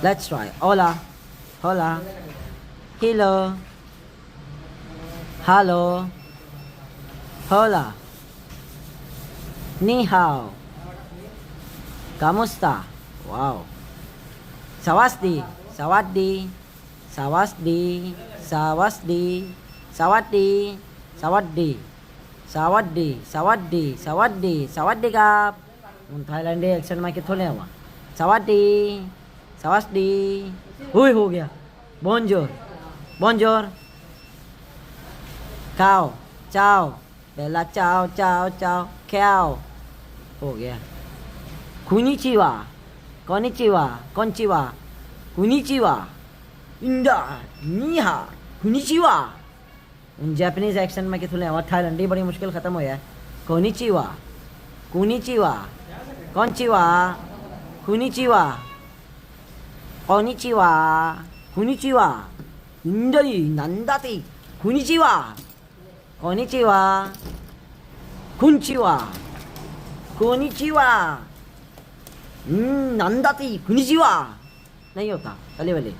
Let's try. Hola. Hola. Hello. Hello. Hola. Ni hao. Kamusta? Wow. Sawasdi. Sawaddi. Sawasdi. Sawasdi. Sawaddi. Sawaddi. Sawaddi. Sawaddi. Sawaddi. Sawaddi kap. Thailand action में कितने हुआ सवादी सवास्दी हुई हो गया बोंजोर बोंजोर खाओ चाओ पहला चाओ चाओ चाओ खाओ हो गया कुनिचिवा कोनिचिवा कोंचिवा कुनिचिवा इंडा नीहा कुनिचिवा उन जापानीज एक्शन में कितने हुआ थाईलैंड बड़ी मुश्किल ख़त्म हो गया कोनिचिवा कुनिचिवा कोंचिवा कुनिचिवा कोनिचिवा कुनिचिवा इंडरी नंदाती कुनिचिवा कोनिचिवा कुंचिवा कोनिचिवा नंदाती कुनिचिवा नहीं होता चलिए भले